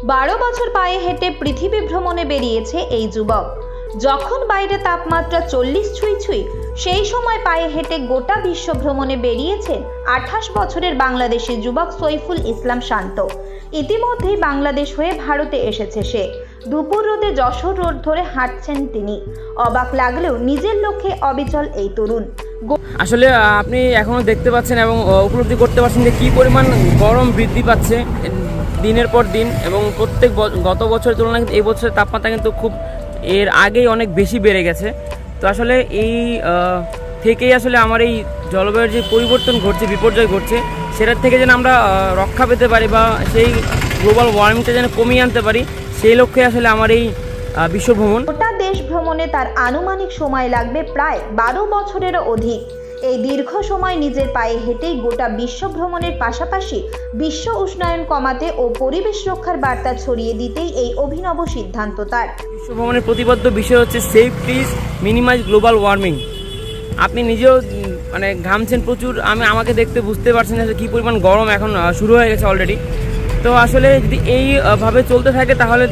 12 বছর পায়ে হেঁটে পৃথিবী ভ্রমণে বেরিয়েছে এই যুবক। যখন বাইরে তাপমাত্রা 40 ছুঁই সেই সময় পায়ে হেঁটে গোটা বিশ্ব ভ্রমণে বেরিয়েছেন 28 বছরের বাংলাদেশি যুবক সৈফুল ইসলাম শান্ত। ইতিমধ্যেই বাংলাদেশ হয়ে ভারতে এসেছে সে। দুপুর রোদে যশোর রোড ধরে হাঁটছেন তিনি। অবাক লাগলেও নিজের লক্ষ্যে অবিচল এই তরুণ। আসলে আপনি এখনো দেখতে পাচ্ছেন এবং উপলব্ধি করতে পারছেন যে কি পরিমাণ গরম বৃদ্ধি পাচ্ছে দিনের পর দিন, এবং প্রত্যেক গত বছরের তুলনায় এই বছরের তাপমাত্রা কিন্তু খুব এর আগেই অনেক বেশি বেড়ে গেছে। তো আসলে এই থেকেই আসলে আমার এই জলবায়ুর যে পরিবর্তন ঘটছে, বিপর্যয় ঘটছে, সেটার থেকে যেন আমরা রক্ষা পেতে পারি বা সেই গ্লোবাল ওয়ার্মিংটা যেন কমিয়ে আনতে পারি, সেই লক্ষ্যে আসলে আমার এই বিশ্ব ভ্রমণ। গোটা দেশ ভ্রমণে তার আনুমানিক সময় লাগবে প্রায় 12 বছরেরও অধিক। এই দীর্ঘ সময় নিজের পায়ে হেঁটেই গোটা বিশ্ব ভ্রমণের পাশাপাশি বিশ্ব উষ্ণায়ন কমাতে ও পরিবেশ রক্ষার বার্তা ছড়িয়ে দিতেই এই অভিনব সিদ্ধান্ত তার। বিশ্ব ভ্রমণের প্রতিবদ্ধ বিষয় হচ্ছে save trees, minimise global warming. আপনি নিজেও মানে ঘামছেন প্রচুর, আমাকে দেখতে বুঝতে পারছেন যে কী পরিমাণ গরম এখন শুরু হয়ে গেছে অলরেডি। তো আসলে যদি এইভাবে চলতে থাকে তাহলে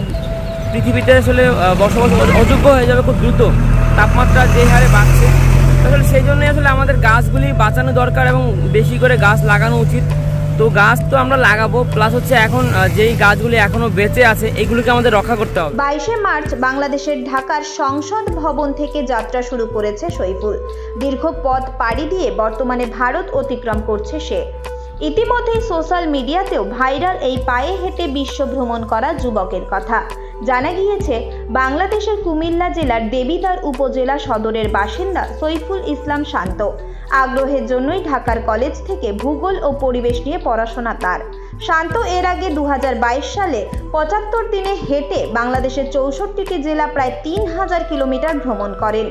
পৃথিবীতে আসলে বসবাস অযোগ্য হয়ে যাবে খুব দ্রুত, তাপমাত্রা যে হারে বাড়ছে। আসলে সেই জন্যই আসলে আমাদের গাছগুলি বাঁচানো দরকার এবং বেশি করে গাছ লাগানো উচিত। তো গাছ তো আমরা লাগাবো, প্লাস হচ্ছে এখন যেই গাছগুলি এখনো বেঁচে আছে এগুলোকে আমাদের রক্ষা করতে হবে। 22শে মার্চ বাংলাদেশের ঢাকার সংসদ ভবন থেকে যাত্রা শুরু করেছে সৈফুল। দীর্ঘ পথ পাড়ি দিয়ে বর্তমানে ভারত অতিক্রম করছে সে। ইতিমধ্যেই সোশ্যাল মিডিয়াতেও ভাইরাল এই পায়ে হেঁটে বিশ্ব ভ্রমণ করা যুবকের কথা। জানা গিয়েছে বাংলাদেশের কুমিল্লা জেলার দেবিদ্বার উপজেলা সদরের বাসিন্দা সৈফুল ইসলাম শান্ত। আগ্রহের জন্যই ঢাকার কলেজ থেকে ভূগোল ও পরিবেশ নিয়ে পড়াশোনা তার। শান্ত এর আগে 2022 সালে 75 দিনে হেঁটে বাংলাদেশের 64টি জেলা প্রায় 3000 কিলোমিটার ভ্রমণ করেন।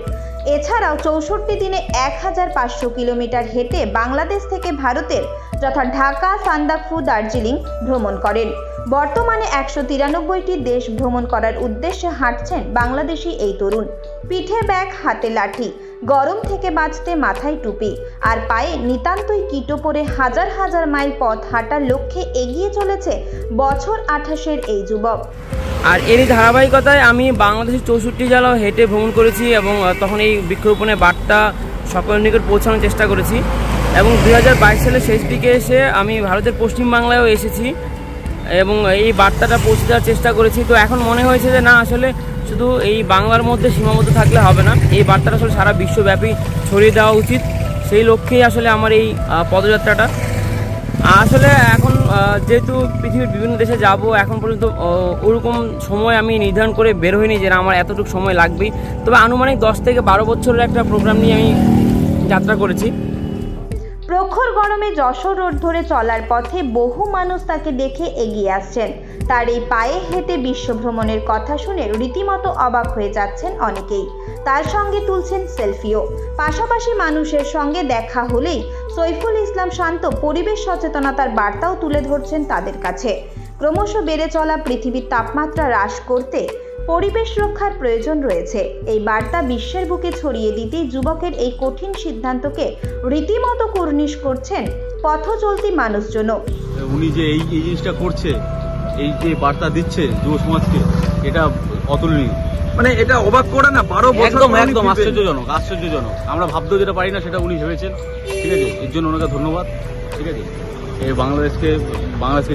এছাড়াও 64 দিনে 1500 কিলোমিটার হেঁটে বাংলাদেশ থেকে ভারতের যথা ঢাকা, সান্দাকফু, দার্জিলিং ভ্রমণ করেন। বর্তমানে 193টি দেশ ভ্রমণ করার উদ্দেশ্যে হাঁটছেন বাংলাদেশি এই তরুণ। পিঠে ব্যাগ, হাতে লাঠি, গরম থেকে বাঁচতে মাথায় টুপি আর পায়ে নিতান্তই কিটো পরে হাজার হাজার মাইল পথ হাঁটার লক্ষ্যে এগিয়ে চলেছে বছর 28-এর এই যুবক। আর এরই ধারাবাহিকতায় আমি বাংলাদেশের 64 জেলা হেঁটে ভ্রমণ করেছি এবং তখন এই বৃক্ষরোপণের বার্তা সকলের নিকট পৌঁছানোর চেষ্টা করেছি। এবং 2022 সালের শেষ দিকে এসে আমি ভারতের পশ্চিমবাংলায়ও এসেছি এবং এই বার্তাটা পৌঁছে দেওয়ার চেষ্টা করেছি। তো এখন মনে হয়েছে যে না, আসলে শুধু এই বাংলার মধ্যে সীমাবদ্ধ থাকলে হবে না, এই বার্তাটা আসলে সারা বিশ্বব্যাপী ছড়িয়ে দেওয়া উচিত। সেই লক্ষ্যেই আসলে আমার এই পদযাত্রাটা। আসলে এখন যেহেতু পৃথিবীর বিভিন্ন দেশে যাব, এখন পর্যন্ত ওরকম সময় আমি নির্ধারণ করে বের হইনি যে আমার এতটুকু সময় লাগবেই। তবে আনুমানিক 10 থেকে 12 বছরের একটা প্রোগ্রাম নিয়ে আমি যাত্রা করেছি। প্রখর গরমে যশোর রোড ধরে চলার পথে বহু মানুষ তাকে দেখে এগিয়ে আসছেন। তার এই পায়ে হেঁটে বিশ্ব ভ্রমণের কথা শুনে রীতিমতো অবাক হয়ে যাচ্ছেন অনেকেই। তার সঙ্গে তুলছেন সেলফিও। পাশাপাশি মানুষের সঙ্গে দেখা হলেই সৈফুল ইসলাম শান্ত পরিবেশ সচেতনতার বার্তাও তুলে ধরছেন তাদের কাছে। ক্রমশ বেড়ে চলা পৃথিবীর তাপমাত্রা হ্রাস করতে পরিবেশ রক্ষার প্রয়োজন রয়েছে। এই বার্তা বিশ্বের বুকে ছড়িয়ে দিতেই যুবকের এই কঠিন সিদ্ধান্তকে রীতিমতো কুর্নিশ করছেন পথ চলতি মানুষজন। উনি যে এই জিনিসটা করছে, এই যে বার্তা দিচ্ছে যুব সমাজকে, এটা অতুলনীয়। মানে এটা অবাক করে না, 12 বছর একদম আশ্চর্যজনক। আমরা ভাবতেও যেটা পারি না সেটা উনি ভেবেছেন। ঠিক আছে, এর জন্য ওনাকে ধন্যবাদ। ঠিক আছে, এই বাংলাদেশকে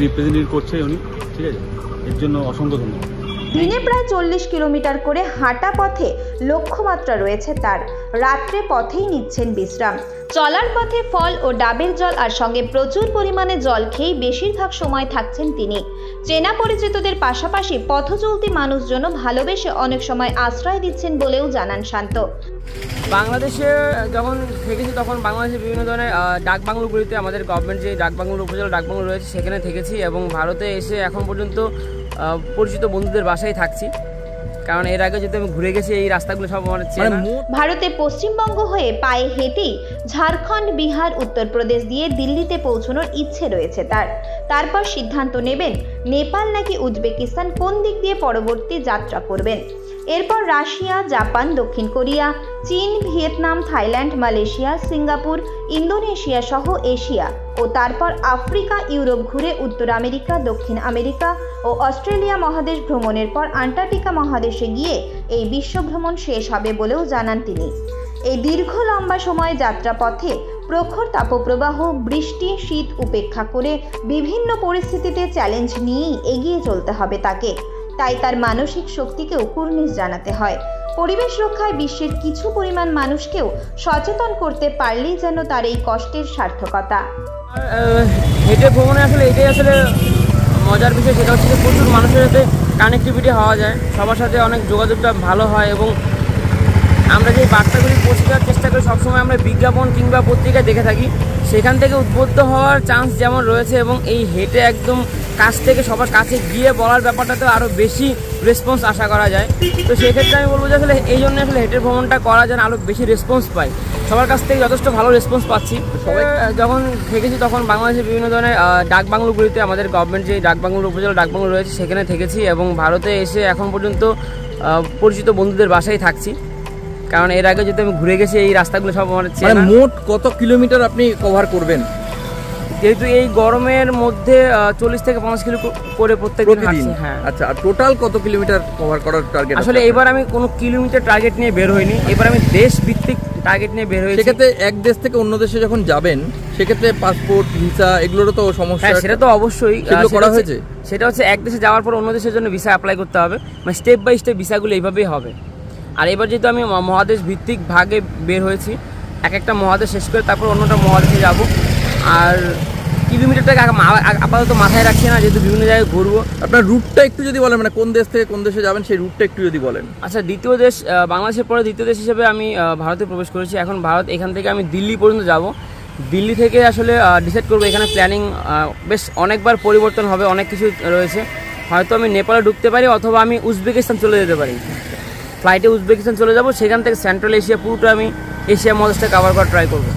রিপ্রেজেন্ট করছে উনি। ঠিক আছে, এর জন্য অসংখ্য ধন্যবাদ। দিনে প্রায় 40 কিলোমিটার করে হাঁটা পথে লক্ষ্যমাত্রা রয়েছে তার। রাত্রে পথেই নিচ্ছেন বিশ্রাম। চলার পথে ফল ও ডাবের জল আর সঙ্গে প্রচুর পরিমাণে জল খেয়েই বেশিরভাগ সময় থাকছেন তিনি। চেনা পরিচিতদের পাশাপাশি পথ চলতি মানুষজন ভালোবেসে অনেক সময় আশ্রয় দিচ্ছেন বলেও জানান শান্ত। বাংলাদেশে যখন থেকেছি তখন বাংলাদেশের বিভিন্ন ধরনের ডাকবাংলোগুলিতে, আমাদের গভর্নমেন্ট যে ডাকবাংলো, উপজেলা ডাকবাংলো রয়েছে সেখানে থেকেছি এবং ভারতে এসে এখন পর্যন্ত পরিচিত বন্ধুদের বাসায় থাকছি, কারণ এর আগে যদি আমি ঘুরে গেছি এই রাস্তাগুলো সব আমার চেনা। ভারতে পশ্চিমবঙ্গ হয়ে পায়ে হেঁটেই ঝাড়খণ্ড, বিহার, উত্তরপ্রদেশ দিয়ে দিল্লিতে পৌঁছানোর ইচ্ছে রয়েছে তার। তারপর সিদ্ধান্ত নেবেন নেপাল নাকি উজবেকিস্তান কোন দিক দিয়ে পরবর্তী যাত্রা করবেন। এরপর রাশিয়া, জাপান, দক্ষিণ কোরিয়া, চীন, Vietnam, Thailand, Malaysia, Singapore, Indonesia সহ এশিয়া ও তারপর আফ্রিকা, ইউরোপ ঘুরে উত্তর আমেরিকা, দক্ষিণ আমেরিকা ও অস্ট্রেলিয়া মহাদেশ ভ্রমণের পর আন্টার্কটিকা মহাদেশে গিয়ে এই বিশ্বভ্রমণ শেষ হবে বলেও জানান তিনি। এই দীর্ঘ লম্বা সময় যাত্রাপথে প্রখর তাপপ্রবাহ, বৃষ্টি, শীত উপেক্ষা করে বিভিন্ন পরিস্থিতিতে চ্যালেঞ্জ নিয়েই এগিয়ে চলতে হবে তাকে। তাই তার মানসিক শক্তিকেও কুর্নিশ জানাতে হয়। পরিবেশ রক্ষায় বিশ্বের কিছু পরিমাণ মানুষকেও সচেতন করতে পারলেই যেন তার এই কষ্টের সার্থকতা। হেঁটে ভ্রমণে আসলে এটাই আসলে মজার বিষয়, সেটা হচ্ছে যে প্রচুর মানুষের সাথে কানেক্টিভিটি হওয়া যায়, সবার সাথে অনেক যোগাযোগটা ভালো হয় এবং আমরা যে বার্তাগুলি পৌঁছে দেওয়ার চেষ্টা করি সবসময় আমরা বিজ্ঞাপন কিংবা পত্রিকায় দেখে থাকি, সেখান থেকে উদ্বুদ্ধ হওয়ার চান্স যেমন রয়েছে এবং এই হেঁটে একদম কাছ থেকে সবার কাছে গিয়ে বলার ব্যাপারটাতে আরও বেশি রেসপন্স আশা করা যায়। তো সেক্ষেত্রে আমি বলবো যে আসলে এই জন্য আসলে হেঁটের ভ্রমণটা করা যেন আরও বেশি রেসপন্স পাই, সবার কাছ থেকে যথেষ্ট ভালো রেসপন্স পাচ্ছি। সবাই যখন থেকেছি তখন বাংলাদেশের বিভিন্ন ধরনের ডাকবাংলোগুলিতে, আমাদের গভর্নমেন্ট যে ডাকবাংলো, উপজেলা ডাকবাংলো রয়েছে সেখানে থেকেছি এবং ভারতে এসে এখন পর্যন্ত পরিচিত বন্ধুদের বাসায় থাকছি, কারণ এর আগে যদি আমি ঘুরে গেছি এই রাস্তাগুলো সব আমার চেনা। মোট কত কিলোমিটার আপনি কভার করবেন? যেহেতু এই গরমের মধ্যে 40 থেকে 50 কিলো করে প্রত্যেকদিন। হ্যাঁ। আচ্ছা, আর টোটাল কত কিলোমিটার কভার করার টার্গেট? আসলে এবার আমি কোনো কিলোমিটার টার্গেট নিয়ে বের হইনি, এবার আমি দেশ ভিত্তিক টার্গেট নিয়ে বের হয়েছি। সেক্ষেত্রে এক দেশ থেকে অন্য দেশে যখন যাবেন সেক্ষেত্রে পাসপোর্ট, ভিসা এগুলোরও তো সমস্যা। হ্যাঁ, সেটা তো অবশ্যই করা হয়েছে। সেটা হচ্ছে এক দেশে যাওয়ার পর অন্য দেশের জন্য ভিসা অ্যাপ্লাই করতে হবে, মানে স্টেপ বাই স্টেপ ভিসাগুলো এইভাবেই হবে। আর এবার যেহেতু আমি মহাদেশ ভিত্তিক ভাগে বের হয়েছি, এক একটা মহাদেশ শেষ করে তারপর অন্যটা মহাদেশে যাব। আর কিলোমিটারটাকে আপাতত মাথায় রাখছি না, যেহেতু বিভিন্ন জায়গায় ঘুরবো। আপনার রুটটা একটু যদি বলেন, মানে কোন দেশ থেকে কোন দেশে যাবেন সেই রুটটা একটু যদি বলেন। আচ্ছা, দ্বিতীয় দেশ, বাংলাদেশের পরে দ্বিতীয় দেশ হিসেবে আমি ভারতে প্রবেশ করেছি। এখন ভারত, এখান থেকে আমি দিল্লি পর্যন্ত যাব। দিল্লি থেকে আসলে ডিসাইড করবো, এখানে প্ল্যানিং বেশ অনেকবার পরিবর্তন হবে, অনেক কিছু রয়েছে। হয়তো আমি নেপালে ঢুকতে পারি অথবা আমি উজবেকিস্তান চলে যেতে পারি। ফ্লাইটে উজবেকিস্তান চলে যাব, সেখান থেকে সেন্ট্রাল এশিয়া পুরোটা আমি এশিয়া মহাদেশটা কভার করার ট্রাই করবো।